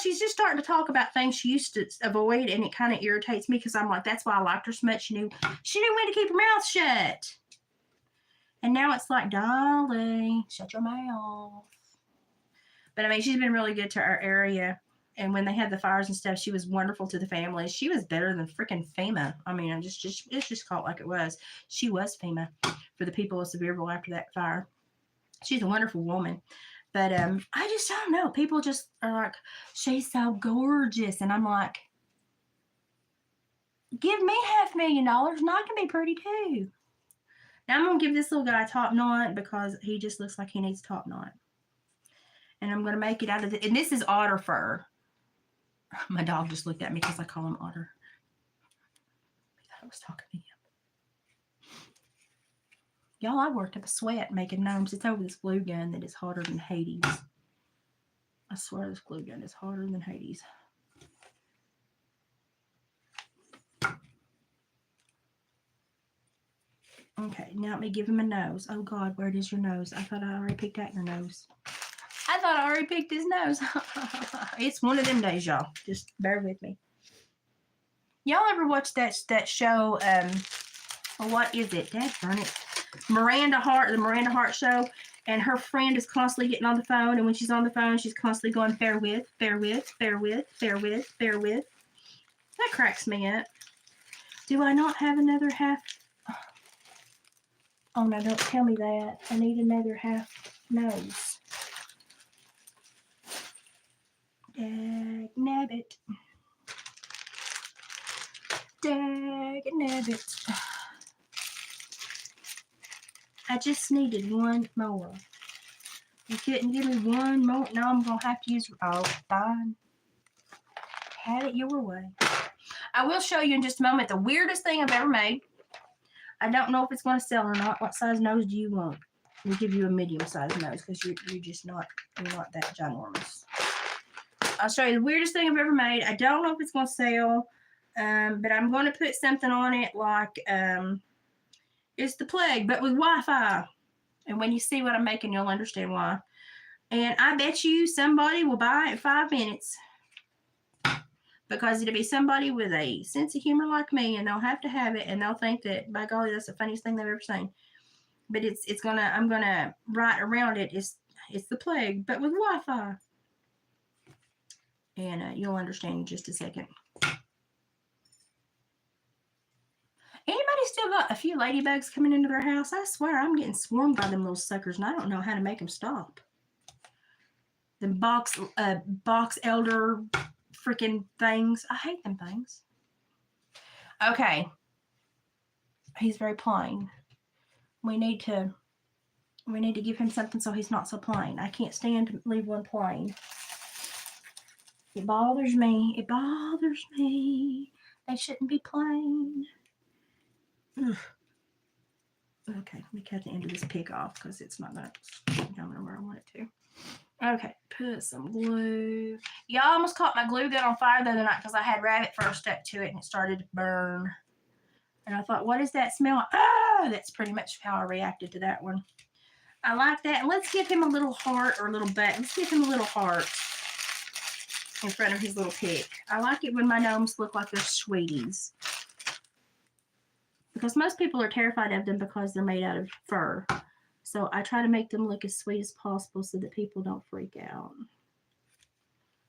She's just starting to talk about things she used to avoid, and it kind of irritates me because I'm like, that's why I liked her so much. She knew when to keep her mouth shut. And now it's like, Dolly, shut your mouth. But I mean, she's been really good to our area. And when they had the fires and stuff, she was wonderful to the family. She was better than freaking FEMA. I mean, it's just called like it was. She was FEMA for the people of Sevierville after that fire. She's a wonderful woman. But I just don't know. People just are like, she's so gorgeous. And I'm like, give me $500,000 and I can be pretty too. Now I'm going to give this little guy a top knot because he just looks like he needs a top knot. And I'm going to make it out of and this is otter fur. My dog just looked at me because I call him Otter. I thought I was talking to him. Y'all, I worked up a sweat making gnomes. It's over this glue gun that is hotter than Hades. I swear this glue gun is hotter than Hades. Okay, now let me give him a nose. Oh, God, where is your nose? I thought I already picked out your nose. I thought I already picked his nose. It's one of them days, y'all. Just bear with me. Y'all ever watch that show? What is it? Dad, burn it. The Miranda Hart show. And her friend is constantly getting on the phone. And when she's on the phone, she's constantly going, bear with. That cracks me up. Do I not have another half? Oh, no, don't tell me that. I need another half nose. Dag nabbit. I just needed one more. You couldn't give me one more? Now I'm going to have to use... Oh, fine. Have it your way. I will show you in just a moment the weirdest thing I've ever made. I don't know if it's going to sell or not. What size nose do you want? We'll give you a medium-sized nose because you're just not, you're not that ginormous. I'll show you the weirdest thing I've ever made. I don't know if it's going to sell, but I'm going to put something on it like it's the plague, but with Wi-Fi. And when you see what I'm making, you'll understand why. And I bet you somebody will buy it in 5 minutes. Because it'll be somebody with a sense of humor like me, and they'll have to have it, and they'll think that, by golly, that's the funniest thing they've ever seen. But I'm gonna write around it. It's the plague, but with Wi-Fi. And you'll understand in just a second. Anybody still got a few ladybugs coming into their house? I swear I'm getting swarmed by them little suckers, and I don't know how to make them stop. The box elder freaking things. I hate them things. Okay. He's very plain. We need to give him something so he's not so plain. I can't stand to leave one plain. It bothers me. It bothers me. They shouldn't be plain. Ugh. Okay, let me cut the end of this pick off because it's not going to go where I want it to. Okay, put some glue. Y'all almost caught my glue gun on fire the other night because I had rabbit fur stuck to it and it started to burn. And I thought, what is that smell? Ah, that's pretty much how I reacted to that one. I like that. And let's give him a little heart or a little butt. Let's give him a little heart in front of his little pick. I like it when my gnomes look like they're sweeties. Because most people are terrified of them because they're made out of fur. So I try to make them look as sweet as possible so that people don't freak out.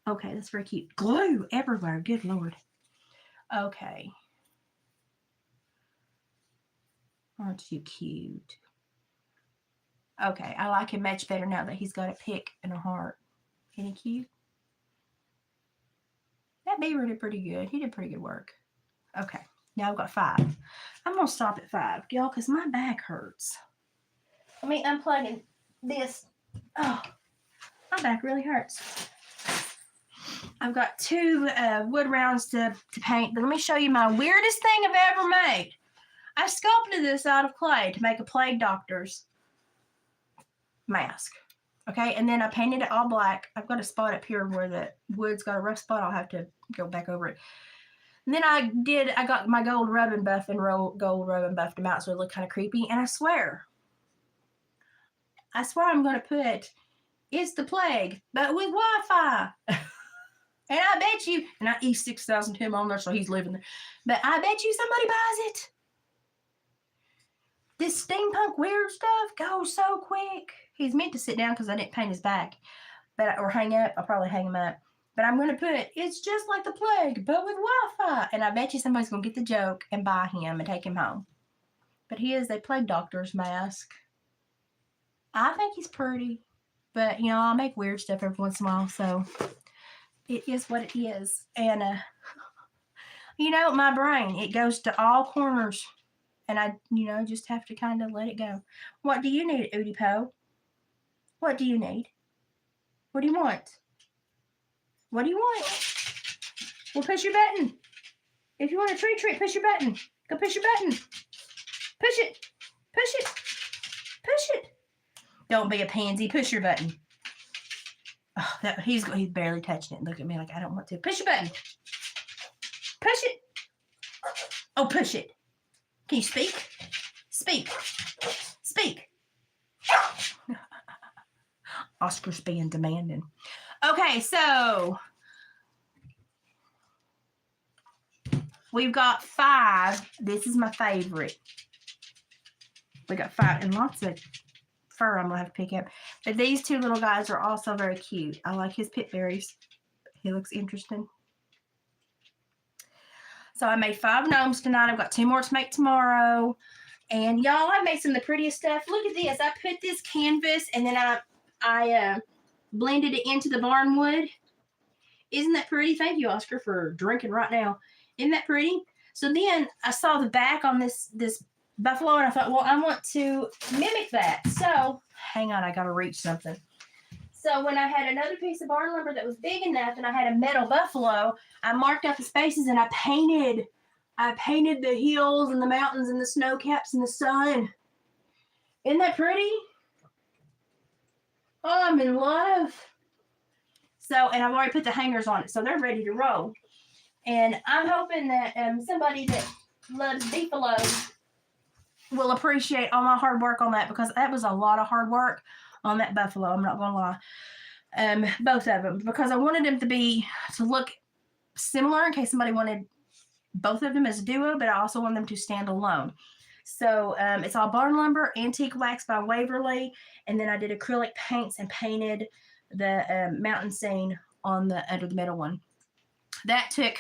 Okay, that's very cute. Glue everywhere. Good Lord. Okay. Aren't you cute? Okay, I like him much better now that he's got a pick and a heart. Isn't he cute? That beaver did pretty good. He did pretty good work. Okay, now I've got 5. I'm going to stop at 5, y'all, because my back hurts. Let me unplug this. Oh, my back really hurts. I've got 2 wood rounds to paint, but let me show you my weirdest thing I've ever made. I sculpted this out of clay to make a plague doctor's mask. Okay, and then I painted it all black. I've got a spot up here where the wood's got a rough spot. I'll have to go back over it. And then I got my gold rubbing buff and gold rubbing buffed them out so it looked kind of creepy. And I swear I'm going to put, it's the plague, but with Wi-Fi. And I bet you, and I E6000 him on there, so he's living there. But I bet you somebody buys it. This steampunk weird stuff goes so quick. He's meant to sit down because I didn't paint his back. Or hang up. I'll probably hang him up. But I'm going to put, it's just like the plague, but with Wi-Fi. And I bet you somebody's going to get the joke and buy him and take him home. But he is a plague doctor's mask. I think he's pretty. But, you know, I'll make weird stuff every once in a while. So it is what it is. And, you know, my brain, it goes to all corners. And I, you know, just have to kind of let it go. What do you need, Oodie-Po? What do you need? What do you want? What do you want? Well, push your button. If you want a treat, push your button. Go push your button. Push it. Push it. Push it. Don't be a pansy. Push your button. Oh, he's barely touching it. Look at me like I don't want to. Push your button. Push it. Oh, push it. Can you speak? Speak. Speak. Oscar's being demanding. Okay, so we've got 5. This is my favorite. We got 5 and lots of fur I'm going to have to pick up. But these 2 little guys are also very cute. I like his pit berries. He looks interesting. So I made 5 gnomes tonight. I've got 2 more to make tomorrow. And y'all, I made some of the prettiest stuff. Look at this. I put this canvas and then I blended it into the barn wood. Isn't that pretty? Thank you, Oscar, for drinking right now. Isn't that pretty? So then I saw the back on this buffalo, and I thought, well, I want to mimic that. So, hang on, I got to reach something. So when I had another piece of barn lumber that was big enough and I had a metal buffalo, I marked out the spaces and I painted the hills and the mountains and the snow caps and the sun. Isn't that pretty? Oh, I'm in love. So, and I've already put the hangers on it, so they're ready to roll. And I'm hoping that somebody that loves beefalo will appreciate all my hard work on that, because that was a lot of hard work on that buffalo. I'm not gonna lie. Both of them, because I wanted them to look similar in case somebody wanted both of them as a duo, but I also want them to stand alone. So it's all barn lumber, antique wax by Waverly, and then I did acrylic paints and painted the mountain scene on the under the middle one. That took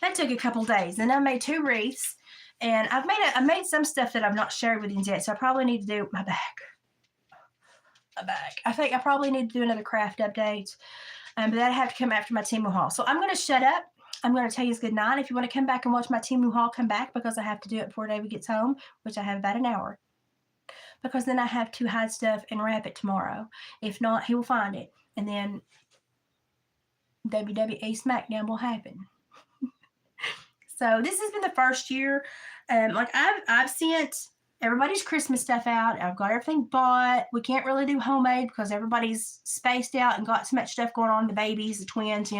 a couple days. And I made 2 wreaths, and I made some stuff that I've not shared with you yet. So I probably need to do my back. I think I probably need to do another craft update, but that'll have to come after my Temu haul. So I'm going to shut up. I'm going to tell you good night. If you want to come back and watch my Temu haul, come back, because I have to do it before David gets home, which I have about an hour, because then I have to hide stuff and wrap it tomorrow. If not, he will find it, and then WWE SmackDown will happen. So this has been the first year. Like I've sent everybody's Christmas stuff out. I've got everything bought. We can't really do homemade because everybody's spaced out and got so much stuff going on. The babies, the twins,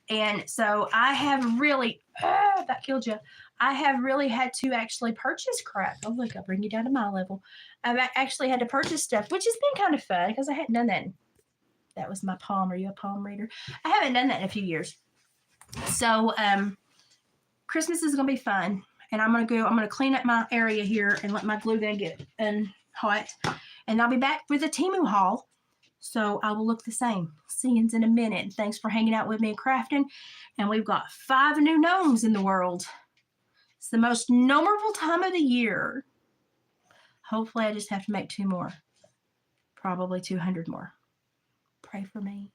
And so I have really, that killed you. I have really had to actually purchase crap. Oh, look, I'll bring you down to my level. I've actually had to purchase stuff, which has been kind of fun because I hadn't done that. That was my palm. Are you a palm reader? I haven't done that in a few years. So Christmas is going to be fun. And I'm going to clean up my area here and let my glue gun get hot. And I'll be back with a Temu haul. So I will look the same. See you in a minute. Thanks for hanging out with me and crafting. And we've got 5 new gnomes in the world. It's the most gnomerful time of the year. Hopefully I just have to make 2 more. Probably 200 more. Pray for me.